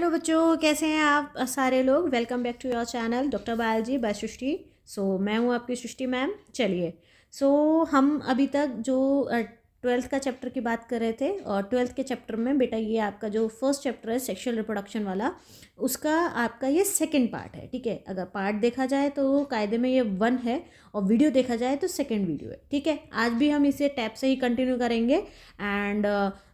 Hello बच्चों, कैसे हैं आप सारे लोग। Welcome back to your channel doctor biology by Srishti. मैं हूं आपकी सृष्टि मैम। चलिए, हम अभी तक जो ट्वेल्थ का चैप्टर की बात कर रहे थे, और ट्वेल्थ के चैप्टर में बेटा ये आपका जो फर्स्ट चैप्टर है सेक्सुअल रिप्रोडक्शन वाला, उसका आपका ये सेकंड पार्ट है। ठीक है, अगर पार्ट देखा जाए तो कायदे में ये 1 है, और वीडियो देखा जाए तो सेकंड वीडियो है। ठीक है, आज भी हम इसे टैप से ही कंटिन्यू करेंगे। एंड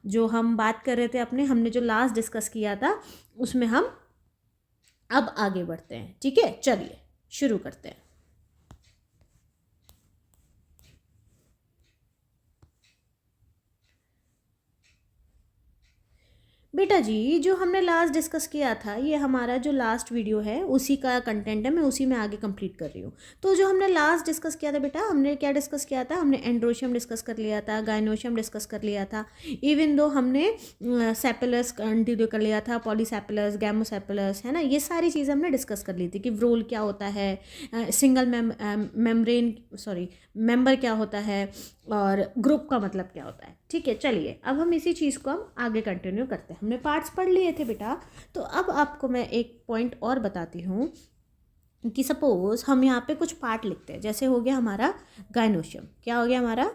जो हम बात कर रहे थे हमने जो लास्ट डिस्कस किया था, उसमें हम अब आगे बढ़ते हैं। ठीक है, चलिए शुरू करते हैं। बेटा जी, जो हमने लास्ट डिस्कस किया था, ये हमारा जो लास्ट वीडियो है उसी का कंटेंट है। मैं उसी में आगे कंप्लीट कर रही हूँ। तो जो हमने लास्ट डिस्कस किया था बेटा, हमने क्या डिस्कस किया था? हमने एंड्रोशियम डिस्कस कर लिया था, गाइनोशियम डिस्कस कर लिया था। इवन दो हमने सेपेलस कंटिन्यू कर लिया था, पॉलीसेपेलस, गैमोसेपेलस, है ना। ये सारी चीज़ें हमने डिस्कस कर ली थी कि व्रोल क्या होता है, सिंगल मेंबर क्या होता है, और ग्रुप का मतलब क्या होता है। ठीक है, चलिए अब हम इसी चीज़ को हम आगे कंटिन्यू करते हैं। हमने पार्ट्स पढ़ लिए थे बेटा, तो अब आपको मैं एक पॉइंट और बताती हूँ कि सपोज हम यहाँ पे कुछ पार्ट लिखते हैं। जैसे हो गया हमारा गाइनोशियम। क्या हो गया हमारा?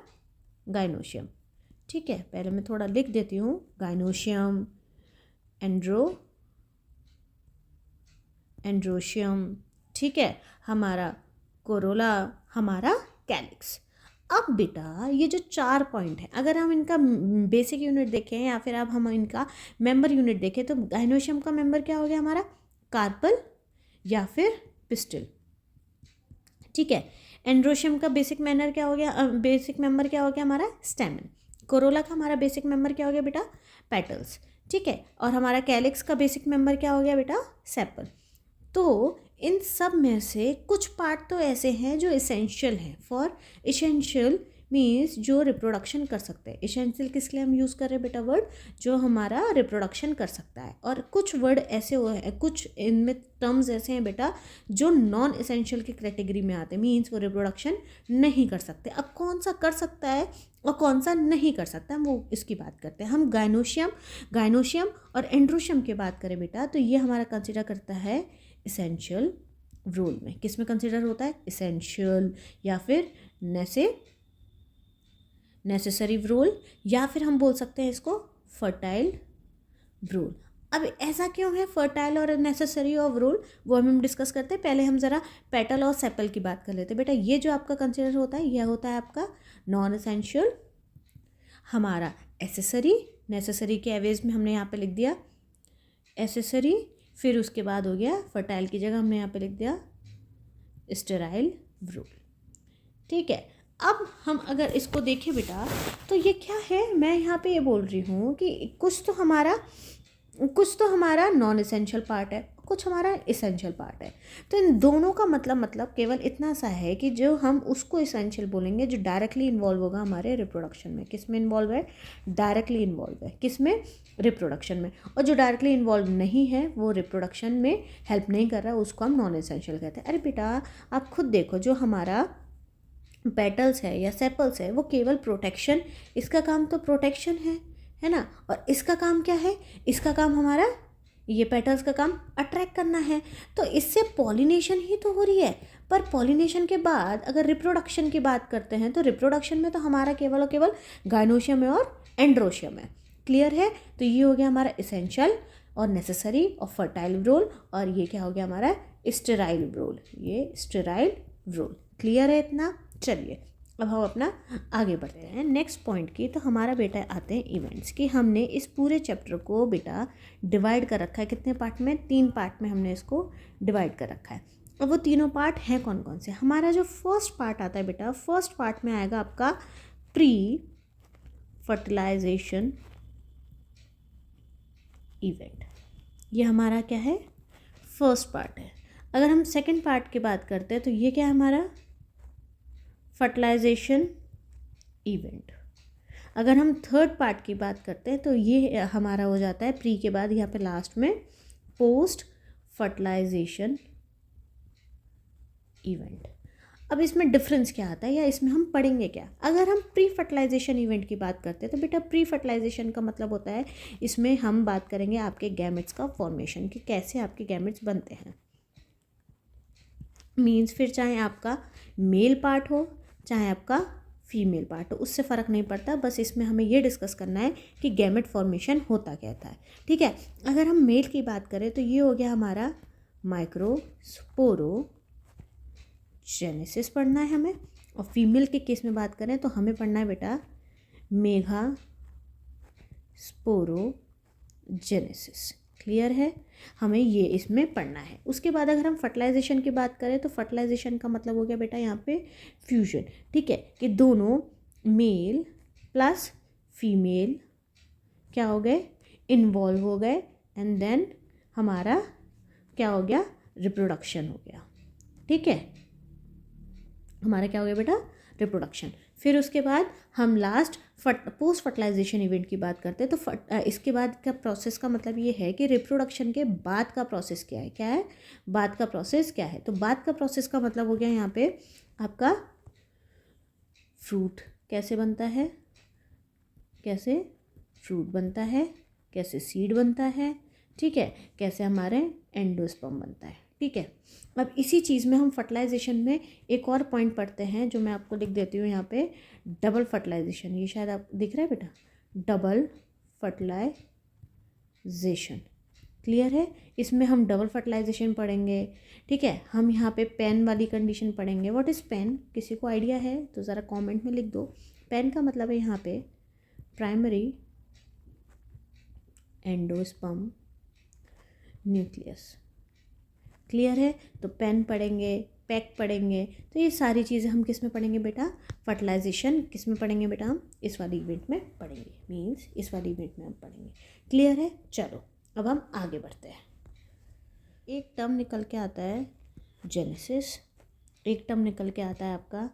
गाइनोशियम। ठीक है, पहले मैं थोड़ा लिख देती हूँ। गाइनोशियम, एंड्रोशियम, ठीक है, हमारा कोरोला, हमारा कैलिक्स। अब बेटा ये जो 4 पॉइंट हैं, अगर हम इनका बेसिक यूनिट देखें या फिर अब हम इनका मेंबर यूनिट देखें, तो गाइनोशियम का मेंबर क्या हो गया हमारा? कार्पल या फिर पिस्टल। ठीक है, एंड्रोशियम का बेसिक मेंबर क्या हो गया? बेसिक मेंबर क्या हो गया हमारा? स्टेमन। कोरोला का हमारा बेसिक मेंबर क्या हो गया बेटा? पेटल्स। ठीक है, और हमारा कैलिक्स का बेसिक मेंबर क्या हो गया बेटा? सेपल। तो इन सब में से कुछ पार्ट तो ऐसे हैं जो इसेंशियल हैं फॉर, इसेंशियल मीन्स जो रिप्रोडक्शन कर सकते हैं। इसेंशियल किस लिए हम यूज़ कर रहे हैं बेटा वर्ड? जो हमारा रिप्रोडक्शन कर सकता है। और कुछ वर्ड ऐसे हैं, कुछ इनमें टर्म्स ऐसे हैं बेटा जो नॉन इसेंशियल की कैटेगरी में आते हैं, मीन्स वो रिप्रोडक्शन नहीं कर सकते। अब कौन सा कर सकता है और कौन सा नहीं कर सकता है, वो इसकी बात करते हैं। हम गाइनोशियम और एंड्रोशियम की बात करें बेटा, तो ये हमारा कंसिडर करता है इसेंशियल रोल में। किस में कंसिडर होता है? इसेंशियल, या फिर नेसेसरी रोल, या फिर हम बोल सकते हैं इसको फर्टाइल रोल। अब ऐसा क्यों है फर्टाइल और नेसेसरी ऑफ रोल, वो हम डिस्कस करते हैं। पहले हम ज़रा पेटल और सेपल की बात कर लेते हैं। बेटा ये जो आपका कंसिडर होता है, यह होता है आपका नॉन एसेंशियल, हमारा एसेसरी। नेसेसरी के एवेज में हमने यहाँ पे लिख दिया एसेसरी। फिर उसके बाद हो गया फर्टाइल की जगह हमने यहाँ पे लिख दिया स्टेराइल रोल। ठीक है, अब हम अगर इसको देखें बेटा, तो ये क्या है? मैं यहाँ पे ये बोल रही हूँ कि कुछ तो हमारा नॉन एसेंशियल पार्ट है, कुछ हमारा एसेंशियल पार्ट है। तो इन दोनों का मतलब केवल इतना सा है कि जो हम उसको एसेंशियल बोलेंगे जो डायरेक्टली इन्वॉल्व होगा हमारे रिप्रोडक्शन में। किस में इन्वॉल्व है? डायरेक्टली इन्वॉल्व है। किस में? रिप्रोडक्शन में। और जो डायरेक्टली इन्वॉल्व नहीं है, वो रिप्रोडक्शन में हेल्प नहीं कर रहा, उसको हम नॉन एसेंशियल कहते हैं। अरे बेटा आप खुद देखो, जो हमारा पेटल्स है या सेपल्स है, वो केवल प्रोटेक्शन, इसका काम तो प्रोटेक्शन है ना। और इसका काम क्या है? इसका काम हमारा, ये पेटल्स का काम अट्रैक्ट करना है। तो इससे पॉलिनेशन ही तो हो रही है। पर पॉलिनेशन के बाद अगर रिप्रोडक्शन की बात करते हैं, तो रिप्रोडक्शन में तो हमारा केवल और केवल गाइनोशियम है और एंड्रोशियम है। क्लियर है? तो ये हो गया हमारा इसेंशियल और नेसेसरी और फर्टाइल रोल, और ये क्या हो गया हमारा? Sterile role. ये स्टेराइल रोल। क्लियर है इतना? चलिए अब हम अपना आगे बढ़ते हैं नेक्स्ट पॉइंट की। तो हमारा बेटा आते हैं इवेंट्स की। हमने इस पूरे चैप्टर को बेटा डिवाइड कर रखा है कितने पार्ट में? 3 पार्ट में हमने इसको डिवाइड कर रखा है। अब वो तीनों पार्ट हैं कौन कौन से? हमारा जो फर्स्ट पार्ट आता है बेटा, फर्स्ट पार्ट में आएगा आपका प्री फर्टिलाइजेशन इवेंट। ये हमारा क्या है? फर्स्ट पार्ट है। अगर हम सेकेंड पार्ट की बात करते हैं, तो ये क्या है हमारा? Fertilization event. अगर हम थर्ड पार्ट की बात करते हैं, तो ये हमारा हो जाता है प्री के बाद यहाँ पे लास्ट में पोस्ट फर्टिलाइजेशन इवेंट। अब इसमें डिफरेंस क्या आता है या इसमें हम पढ़ेंगे क्या? अगर हम प्री फर्टिलाइजेशन इवेंट की बात करते हैं तो बेटा प्री फर्टिलाइजेशन का मतलब होता है, इसमें हम बात करेंगे आपके गैमेट्स का फॉर्मेशन, कि कैसे आपके गैमेट्स बनते हैं। मीन्स फिर चाहे आपका मेल पार्ट हो चाहे आपका फीमेल पार्ट हो, उससे फ़र्क नहीं पड़ता, बस इसमें हमें ये डिस्कस करना है कि गैमेट फॉर्मेशन होता क्या है। ठीक है, अगर हम मेल की बात करें तो ये हो गया हमारा माइक्रोस्पोरोजेनेसिस पढ़ना है हमें, और फीमेल के केस में बात करें तो हमें पढ़ना है बेटा मेगास्पोरोजेनेसिस। क्लियर है, हमें ये इसमें पढ़ना है। उसके बाद अगर हम फर्टिलाइजेशन की बात करें तो फर्टिलाइजेशन का मतलब हो गया बेटा यहाँ पे फ्यूजन। ठीक है, कि दोनों मेल प्लस फीमेल क्या हो गए, इन्वॉल्व हो गए, एंड देन हमारा क्या हो गया, रिप्रोडक्शन हो गया। ठीक है, हमारा क्या हो गया बेटा, रिप्रोडक्शन। फिर उसके बाद हम लास्ट पोस्ट फर्टिलाइजेशन इवेंट की बात करते हैं तो इसके बाद का प्रोसेस का मतलब ये है कि रिप्रोडक्शन के बाद का प्रोसेस क्या है, क्या है बाद का प्रोसेस क्या है। तो बाद का प्रोसेस का मतलब हो गया यहाँ पे आपका फ्रूट कैसे बनता है, कैसे फ्रूट बनता है, कैसे सीड बनता है, ठीक है, कैसे हमारे एंडोस्पर्म बनता है। ठीक है, अब इसी चीज़ में हम फर्टिलाइजेशन में एक और पॉइंट पढ़ते हैं जो मैं आपको लिख देती हूँ यहाँ पे, डबल फर्टिलाइजेशन। ये शायद आप दिख रहा है बेटा, डबल फर्टिलाइजेशन। क्लियर है, इसमें हम डबल फर्टिलाइजेशन पढ़ेंगे। ठीक है, हम यहाँ पे पेन वाली कंडीशन पढ़ेंगे। व्हाट इज़ पेन, किसी को आइडिया है तो ज़रा कमेंट में लिख दो। पेन का मतलब है यहाँ पे प्राइमरी एंडोस्पर्म न्यूक्लियस। क्लियर है, तो पेन पढ़ेंगे, पैक पढ़ेंगे, तो ये सारी चीज़ें हम किस में पढ़ेंगे बेटा, फर्टिलाइजेशन किस में पढ़ेंगे बेटा, हम इस वाली इवेंट में पढ़ेंगे, मीन्स इस वाली इवेंट में हम पढ़ेंगे। क्लियर है, चलो अब हम आगे बढ़ते हैं। एक टर्म निकल के आता है जेनेसिस, एक टर्म निकल के आता है आपका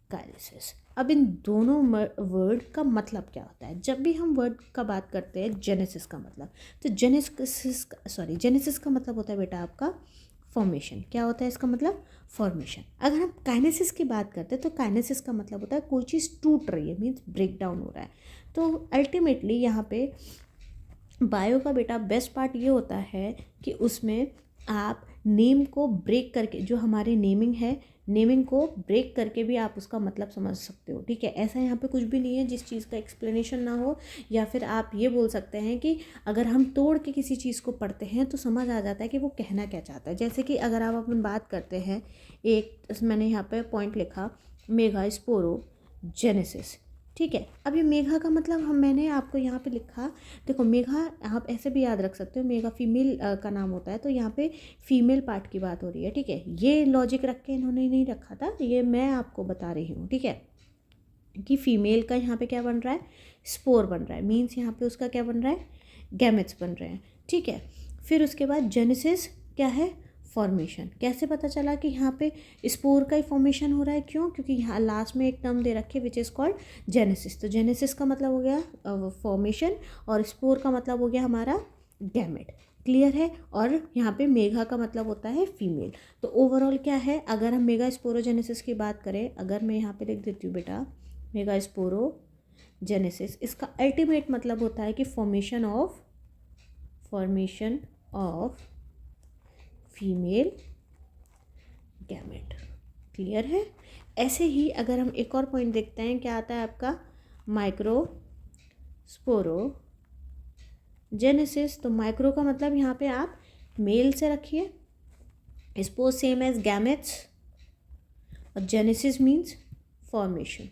काइनेसिस। अब इन दोनों वर्ड का मतलब क्या होता है? जब भी हम वर्ड का बात करते हैं जेनेसिस का मतलब, तो जेनेसिस का मतलब होता है बेटा आपका फॉर्मेशन। क्या होता है इसका मतलब, फॉर्मेशन। अगर हम काइनेसिस की बात करते हैं तो काइनेसिस का मतलब होता है कोई चीज़ टूट रही है, मीन्स ब्रेक डाउन हो रहा है। तो अल्टीमेटली यहाँ पे बायो का बेटा बेस्ट पार्ट ये होता है कि उसमें आप नेम को ब्रेक करके, जो हमारी नेमिंग है, नेमिंग को ब्रेक करके भी आप उसका मतलब समझ सकते हो। ठीक है, ऐसा यहाँ पे कुछ भी नहीं है जिस चीज़ का एक्सप्लेनेशन ना हो, या फिर आप ये बोल सकते हैं कि अगर हम तोड़ के किसी चीज़ को पढ़ते हैं तो समझ आ जाता है कि वो कहना क्या चाहता है। जैसे कि अगर आप अपन बात करते हैं, एक मैंने यहाँ पे पॉइंट लिखा मेगास्पोरोजेनेसिस। ठीक है, अब ये मेघा का मतलब मैंने आपको यहाँ पे लिखा, देखो मेघा आप ऐसे भी याद रख सकते हो, मेघा फीमेल का नाम होता है, तो यहाँ पे फीमेल पार्ट की बात हो रही है। ठीक है, ये लॉजिक रख के इन्होंने नहीं रखा था, ये मैं आपको बता रही हूँ। ठीक है, कि फीमेल का यहाँ पे क्या बन रहा है, स्पोर बन रहा है, मीन्स यहाँ पे उसका क्या बन रहा है, गैमेट्स बन रहे हैं। ठीक है, फिर उसके बाद जेनेसिस क्या है, फॉर्मेशन। कैसे पता चला कि यहाँ पे स्पोर का ही फॉर्मेशन हो रहा है, क्यों, क्योंकि यहाँ लास्ट में एक टर्म दे रखे विच इज़ कॉल्ड जेनेसिस। तो जेनेसिस का मतलब हो गया फॉर्मेशन, और स्पोर का मतलब हो गया हमारा गैमेट। क्लियर है, और यहाँ पे मेघा का मतलब होता है फीमेल। तो ओवरऑल क्या है, अगर हम मेगा स्पोरोजेनेसिस की बात करें, अगर मैं यहाँ पे लिख देती हूँ बेटा मेगा स्पोरोजेनेसिस, इसका अल्टीमेट मतलब होता है कि formation of female gamete. Clear है, ऐसे ही अगर हम एक और पॉइंट देखते हैं, क्या आता है आपका माइक्रोस्पोरोजेनेसिस। तो माइक्रो का मतलब यहाँ पे आप मेल से रखिए, स्पोर सेम एज गैमेट्स, और जेनेसिस मीन्स फॉर्मेशन।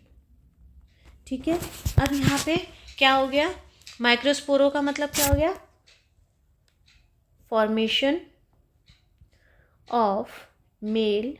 ठीक है, अब यहाँ पे क्या हो गया, माइक्रोस्पोरो का मतलब क्या हो गया, formation of male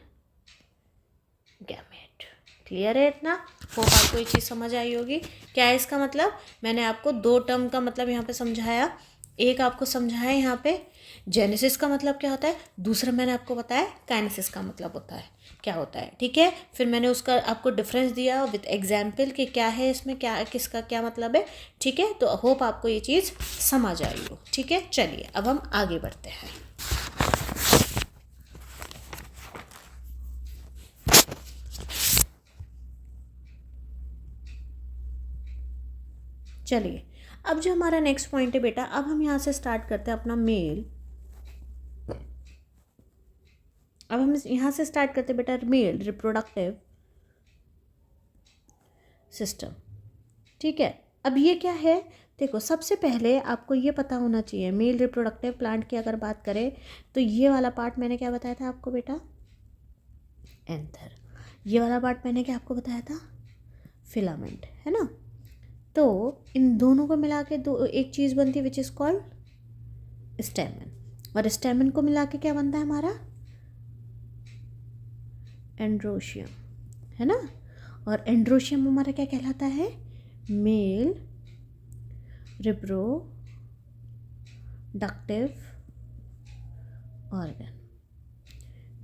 gamete. Clear है इतना? होप आपको ये चीज़ समझ आई होगी। क्या है इसका मतलब, मैंने आपको दो टर्म का मतलब यहाँ पे समझाया, एक आपको समझाया यहाँ पे जेनेसिस का मतलब क्या होता है, दूसरा मैंने आपको बताया काइनेसिस का मतलब होता है क्या होता है। ठीक है, फिर मैंने उसका आपको डिफरेंस दिया विद एग्जाम्पल कि क्या है इसमें, क्या किसका क्या मतलब है। ठीक है, तो होप आपको ये चीज़ समझ आई हो। ठीक है, चलिए अब हम आगे बढ़ते हैं। चलिए, अब जो हमारा नेक्स्ट पॉइंट है बेटा, अब हम यहाँ से स्टार्ट करते हैं अपना मेल। अब हम यहाँ से स्टार्ट करते हैं बेटा मेल रिप्रोडक्टिव सिस्टम। ठीक है, अब ये क्या है, देखो सबसे पहले आपको ये पता होना चाहिए, मेल रिप्रोडक्टिव प्लांट की अगर बात करें तो ये वाला पार्ट मैंने क्या बताया था आपको बेटा, एंथर। ये वाला पार्ट मैंने क्या आपको बताया था, फिलामेंट, है ना। तो इन दोनों को मिला के दो एक चीज़ बनती है विच इज़ कॉल्ड स्टेमन, और स्टेमन को मिला के क्या बनता है हमारा, एंड्रोशियम, है ना। और एंड्रोशियम हमारा क्या कहलाता है, मेल रिप्रोडक्टिव ऑर्गन।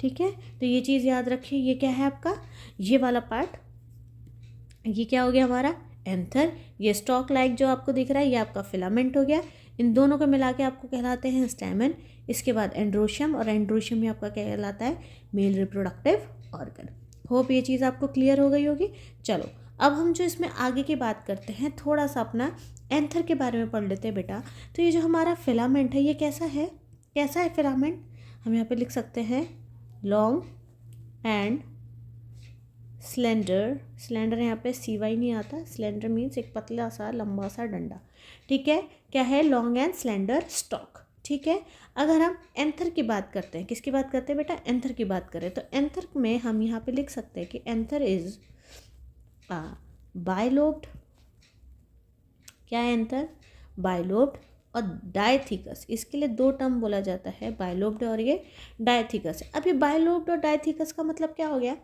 ठीक है, तो ये चीज़ याद रखिए, ये क्या है आपका, ये वाला पार्ट, ये क्या हो गया हमारा एंथर, ये स्टॉक लाइक जो आपको दिख रहा है ये आपका फिलामेंट हो गया। इन दोनों को मिला के आपको कहलाते हैं स्टैमेन। इसके बाद एंड्रोशियम, और एंड्रोशियम ही आपका क्या कहलाता है, मेल रिप्रोडक्टिव ऑर्गन। होप ये चीज़ आपको क्लियर हो गई होगी। चलो अब हम जो इसमें आगे की बात करते हैं, थोड़ा सा अपना एंथर के बारे में पढ़ लेते हैं बेटा। तो ये जो हमारा फिलामेंट है ये कैसा है, कैसा है फिलामेंट, हम यहाँ पे लिख सकते हैं लॉन्ग एंड स्लेंडर। स्लेंडर यहाँ पे CY नहीं आता, स्लेंडर मीन्स एक पतला सा लंबा सा डंडा। ठीक है, क्या है, लॉन्ग एंड स्लेंडर स्टॉक। ठीक है, अगर हम एंथर की बात करते हैं, किसकी बात करते हैं बेटा, एंथर की बात करें, तो एंथर में हम यहाँ पे लिख सकते हैं कि एंथर इज बाइलोब्ड, क्या है एंथर, बाइलोब्ड और डायथीकस। इसके लिए दो टर्म बोला जाता है, बाइलोब्ड और ये डायथीकस। अब ये बाइलोब्ड और डायथीकस का मतलब क्या हो गया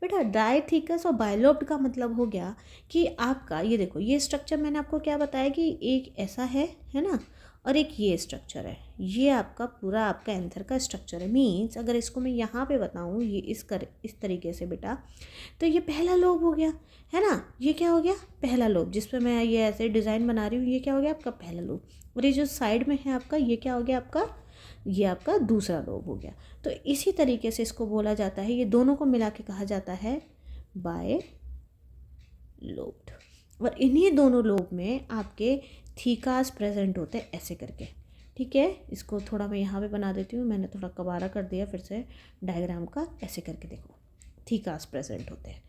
बेटा, डायथीकस और बाइलोब्ड का मतलब हो गया कि आपका ये देखो, ये स्ट्रक्चर मैंने आपको क्या बताया कि एक ऐसा है ना, और एक ये स्ट्रक्चर है, ये आपका पूरा आपका एंथर का स्ट्रक्चर है। मीन्स अगर इसको मैं यहाँ पे बताऊँ ये इस तरीके से बेटा, तो ये पहला लोब हो गया, है ना। ये क्या हो गया, पहला लोब, जिस पे मैं ये ऐसे डिज़ाइन बना रही हूँ, ये क्या हो गया आपका पहला लोब। और ये जो साइड में है आपका, ये क्या हो गया आपका, ये आपका दूसरा लोब हो गया। तो इसी तरीके से इसको बोला जाता है, ये दोनों को मिला के कहा जाता है बाय लोब्ड। और इन्हीं दोनों लोब में आपके थीकास प्रेजेंट होते हैं ऐसे करके। ठीक है, इसको थोड़ा मैं यहाँ पे बना देती हूँ, मैंने थोड़ा कबारा कर दिया फिर से डायग्राम का, ऐसे करके देखो थीकास प्रेजेंट होते हैं।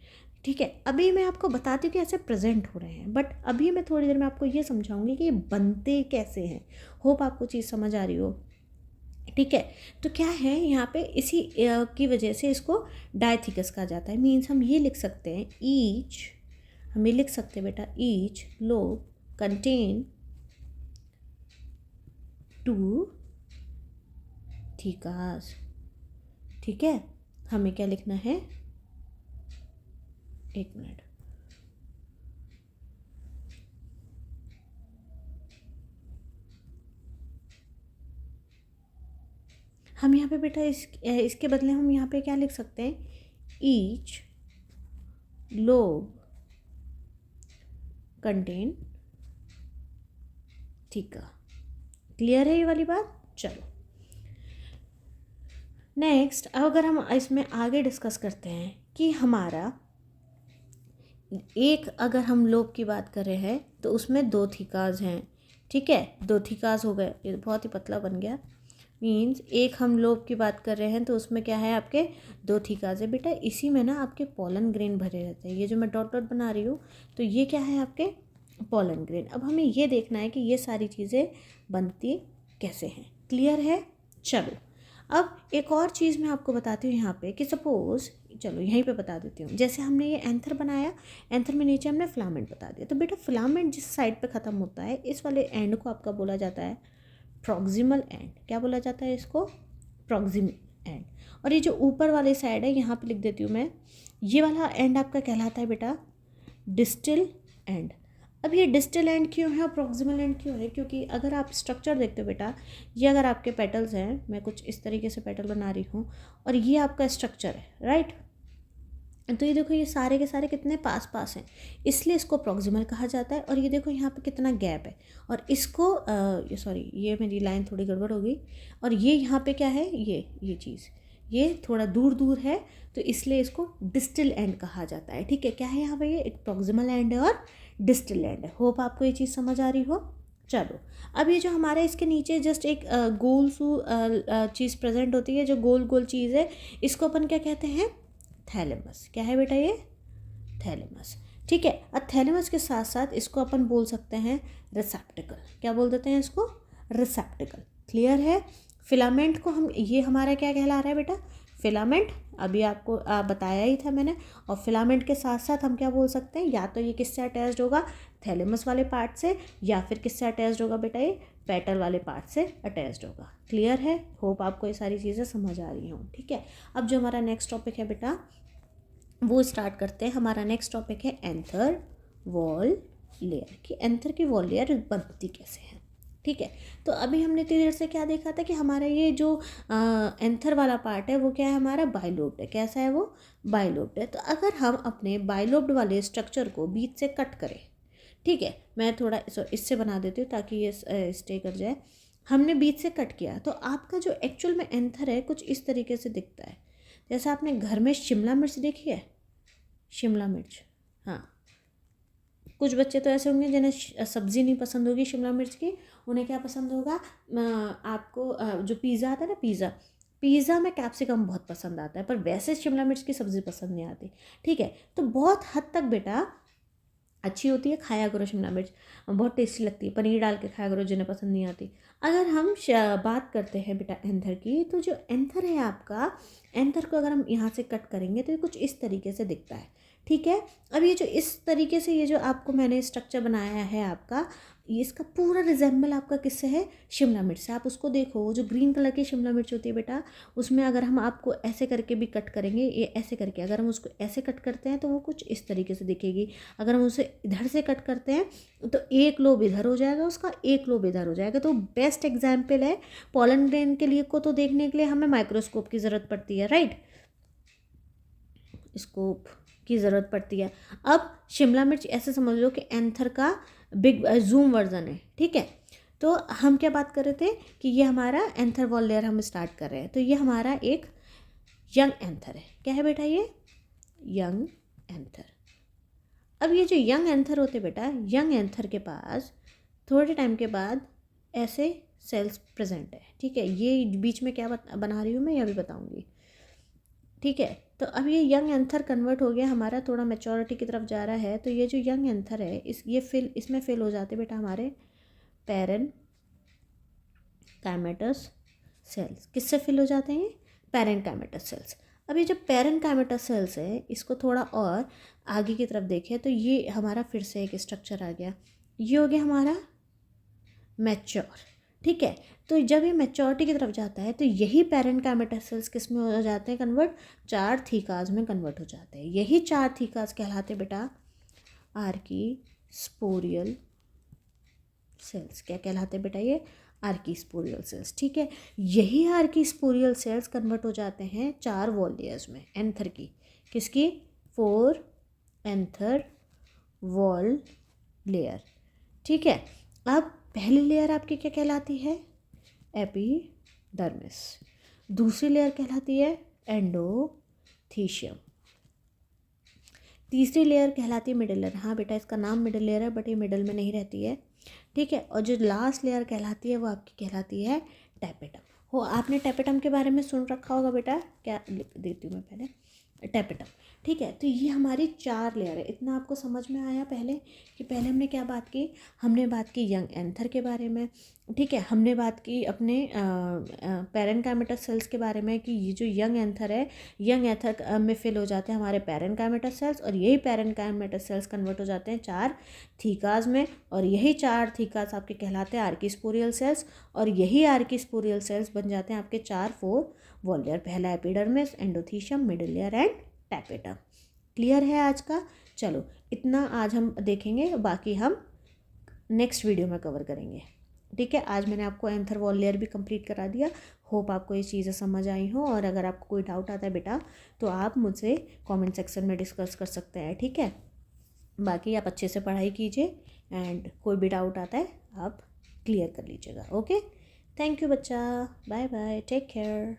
ठीक है, अभी मैं आपको बताती हूँ कि ऐसे प्रेजेंट हो रहे हैं, बट अभी मैं थोड़ी देर में आपको ये समझाऊंगी कि ये बनते कैसे हैं। होप आपको चीज़ समझ आ रही हो। ठीक है, तो क्या है यहाँ पे, इसी की वजह से इसको डायथीकस कहा जाता है। मीन्स हम ये लिख सकते हैं ईच, हम ये लिख सकते हैं बेटा, ईच लोब कंटेन 2 थीकास। ठीक है, हमें क्या लिखना है, एक मिनट, हम यहाँ पे बेटा इसके बदले हम यहाँ पे क्या लिख सकते हैं, each lobe contain theca. Clear है ये वाली बात। चलो नेक्स्ट, अगर हम इसमें आगे डिस्कस करते हैं कि हमारा एक, अगर हम लोब की बात कर रहे हैं तो उसमें 2 थीकाज हैं। ठीक है, 2 थीकाज हो गए, ये बहुत ही पतला बन गया। मीन्स एक हम लोब की बात कर रहे हैं तो उसमें क्या है आपके 2 थीकाज है बेटा। इसी में ना आपके पोलन ग्रेन भरे रहते हैं, ये जो मैं डॉट डॉट बना रही हूँ तो ये क्या है आपके पोलन ग्रेन। अब हमें ये देखना है कि ये सारी चीज़ें बनती कैसे हैं। क्लियर है। चलो अब एक और चीज़ मैं आपको बताती हूँ यहाँ पे कि सपोज़, चलो यहीं पे बता देती हूँ, जैसे हमने ये एंथर बनाया, एंथर में नीचे हमने फिलामेंट बता दिया, तो बेटा फिलामेंट जिस साइड पे ख़त्म होता है, इस वाले एंड को आपका बोला जाता है प्रॉक्सिमल एंड। क्या बोला जाता है इसको, प्रॉक्सिमल एंड। और ये जो ऊपर वाली साइड है, यहाँ पे लिख देती हूँ मैं, ये वाला एंड आपका कहलाता है बेटा डिस्टल एंड। अब ये डिस्टल एंड क्यों है और प्रॉक्सिमल एंड क्यों है, क्योंकि अगर आप स्ट्रक्चर देखते हो बेटा, ये अगर आपके पेटल्स हैं, मैं कुछ इस तरीके से पेटल बना रही हूँ, और ये आपका स्ट्रक्चर है, राइट। तो ये देखो, ये सारे के सारे कितने पास पास हैं, इसलिए इसको प्रॉक्सिमल कहा जाता है। और ये देखो यहाँ पे कितना गैप है, और इसको सॉरी, ये मेरी लाइन थोड़ी गड़बड़ हो गई, और ये यहाँ पे क्या है, ये चीज़ ये थोड़ा दूर दूर है, तो इसलिए इसको डिस्टल एंड कहा जाता है। ठीक है, क्या है यहाँ पे, ये एक प्रॉक्सिमल एंड है और डिस्टिलेंड है। होप आपको ये चीज़ समझ आ रही हो। चलो अब ये जो हमारा इसके नीचे जस्ट एक गोल सी चीज़ प्रेजेंट होती है, जो गोल गोल चीज़ है, इसको अपन क्या कहते हैं? थैलेमस। क्या है बेटा ये? थैलेमस। ठीक है, अब थैलेमस के साथ साथ इसको अपन बोल सकते हैं रिसेप्टिकल। क्या बोल देते हैं इसको? रिसेप्टिकल। क्लियर है? फिलामेंट को हम, ये हमारा क्या कहला रहा है बेटा? फिलामेंट। अभी आपको बताया ही था मैंने। और फिलामेंट के साथ साथ हम क्या बोल सकते हैं? या तो ये किससे अटैच्ड होगा? थैलेमस वाले पार्ट से, या फिर किससे अटैच्ड होगा बेटा? ये पेटल वाले पार्ट से अटैच्ड होगा। क्लियर है? होप आपको ये सारी चीज़ें समझ आ रही हों। ठीक है, अब जो हमारा नेक्स्ट टॉपिक है बेटा, वो स्टार्ट करते हैं। हमारा नेक्स्ट टॉपिक है एंथर वॉल लेयर, कि एंथर की वॉल लेयर बनती कैसे है। ठीक है, तो अभी हमने इतनी देर से क्या देखा था कि हमारा ये जो एंथर वाला पार्ट है वो क्या है? हमारा बाइलोब्ड है। कैसा है वो? बाइलोब्ड है। तो अगर हम अपने बाइलोब्ड वाले स्ट्रक्चर को बीच से कट करें, ठीक है, मैं थोड़ा इससे बना देती हूँ ताकि ये स्टे कर जाए। हमने बीच से कट किया तो आपका जो एक्चुअल में एंथर है कुछ इस तरीके से दिखता है। जैसा आपने घर में शिमला मिर्च देखी है? शिमला मिर्च, हाँ, कुछ बच्चे तो ऐसे होंगे जिन्हें सब्ज़ी नहीं पसंद होगी शिमला मिर्च की। उन्हें क्या पसंद होगा? आपको जो पिज़्ज़ा आता है ना, पिज़्ज़ा में कैप्सिकम बहुत पसंद आता है, पर वैसे शिमला मिर्च की सब्ज़ी पसंद नहीं आती। ठीक है, तो बहुत हद तक बेटा अच्छी होती है, खाया करो शिमला मिर्च, बहुत टेस्टी लगती है। पनीर डाल के खाया करो जिन्हें पसंद नहीं आती। अगर हम बात करते हैं बेटा एंथर की, तो जो एंथर है आपका, एंथर को अगर हम यहाँ से कट करेंगे तो ये कुछ इस तरीके से दिखता है। ठीक है, अब ये जो इस तरीके से ये जो आपको मैंने स्ट्रक्चर बनाया है आपका, ये इसका पूरा रिजेंबल आपका किससे है? शिमला मिर्च से। आप उसको देखो, वो जो ग्रीन कलर की शिमला मिर्च होती है बेटा, उसमें अगर हम आपको ऐसे करके भी कट करेंगे, ये ऐसे करके अगर हम उसको ऐसे कट करते हैं तो वो कुछ इस तरीके से दिखेगी। अगर हम उसे इधर से कट करते हैं तो एक लोब इधर हो जाएगा उसका, एक लोब इधर हो जाएगा। तो बेस्ट एग्जाम्पल है पॉलन ग्रेन के लिए को तो देखने के लिए हमें माइक्रोस्कोप की ज़रूरत पड़ती है, राइट? स्कोप की ज़रूरत पड़ती है। अब शिमला मिर्च ऐसे समझ लो कि एंथर का बिग जूम वर्जन है। ठीक है, तो हम क्या बात कर रहे थे कि ये हमारा एंथर वॉल लेयर हम स्टार्ट कर रहे हैं। तो ये हमारा एक यंग एंथर है। क्या है बेटा? ये यंग एंथर। अब ये जो यंग एंथर होते बेटा, यंग एंथर के पास थोड़े टाइम के बाद ऐसे सेल्स प्रेजेंट है। ठीक है, ये बीच में क्या बना रही हूँ मैं, ये अभी बताऊँगी। ठीक है, तो अब ये यंग एंथर कन्वर्ट हो गया हमारा, थोड़ा मैच्योरिटी की तरफ जा रहा है। तो ये जो यंग एंथर है, इसमें फिल हो जाते बेटा हमारे पैरेन्काइमेटस सेल्स। किससे फिल हो जाते हैं? Parenchymatous sales. अब ये जो पैरेन्काइमेटस सेल्स है, इसको थोड़ा और आगे की तरफ देखें तो ये हमारा फिर से एक स्ट्रक्चर आ गया। ये हो गया हमारा मैच्योर। ठीक है, तो जब ये मैच्योरिटी की तरफ जाता है तो यही पैरेन्काइमेटस सेल्स किस में हो जाते हैं कन्वर्ट? 4 थीकाज में कन्वर्ट हो जाते हैं। यही 4 थीकाज कहलाते बेटा आर्कीस्पोरियल सेल्स। क्या कहलाते बेटा? ये आर्कीस्पोरियल सेल्स। ठीक है, यही आर्कीस्पोरियल सेल्स कन्वर्ट हो जाते हैं 4 वॉल लेयर्स में एंथर की। किसकी? 4 एंथर वॉल लेयर। ठीक है, अब पहली लेयर आपकी क्या कहलाती है? एपिडर्मिस। दूसरी लेयर कहलाती है एंडोथीशियम। तीसरी लेयर कहलाती है मिडिल लेयर। हाँ बेटा, इसका नाम मिडिल लेयर है, बट ये मिडिल में नहीं रहती है। ठीक है, और जो लास्ट लेयर कहलाती है वो आपकी कहलाती है टैपेटम। हो, आपने टैपेटम के बारे में सुन रखा होगा बेटा, क्या लिख देती हूँ मैं पहले, टैपेटम। ठीक है, तो ये हमारी 4 लेयर है। इतना आपको समझ में आया पहले कि पहले हमने क्या बात की? हमने बात की यंग एंथर के बारे में। ठीक है, हमने बात की अपने पैरेन्काइमेटस सेल्स के बारे में कि ये जो यंग एंथर है, यंग एंथर में फिल हो जाते हैं हमारे पैरेन्काइमेटस सेल्स, और यही पैरेन्काइमेटस सेल्स कन्वर्ट हो जाते हैं 4 थीकाज में, और यही 4 थीकाज आपके कहलाते हैं आर्कीस्पोरियल सेल्स, और यही आर्कीस्पोरियल सेल्स बन जाते हैं आपके 4 वॉल लेयर। पहला epidermis, endothecium, middle layer and tapetum. Clear है आज का? चलो, इतना आज हम देखेंगे, बाकी हम नेक्स्ट वीडियो में कवर करेंगे। ठीक है, आज मैंने आपको एंथर वॉल लेयर भी कंप्लीट करा दिया। होप आपको ये चीज़ें समझ आई हो, और अगर आपको कोई डाउट आता है बेटा तो आप मुझसे कमेंट सेक्शन में डिस्कस कर सकते हैं। ठीक है, बाकी आप अच्छे से पढ़ाई कीजिए, एंड कोई भी डाउट आता है आप क्लियर कर लीजिएगा। ओके, थैंक यू बच्चा, बाय बाय, टेक केयर।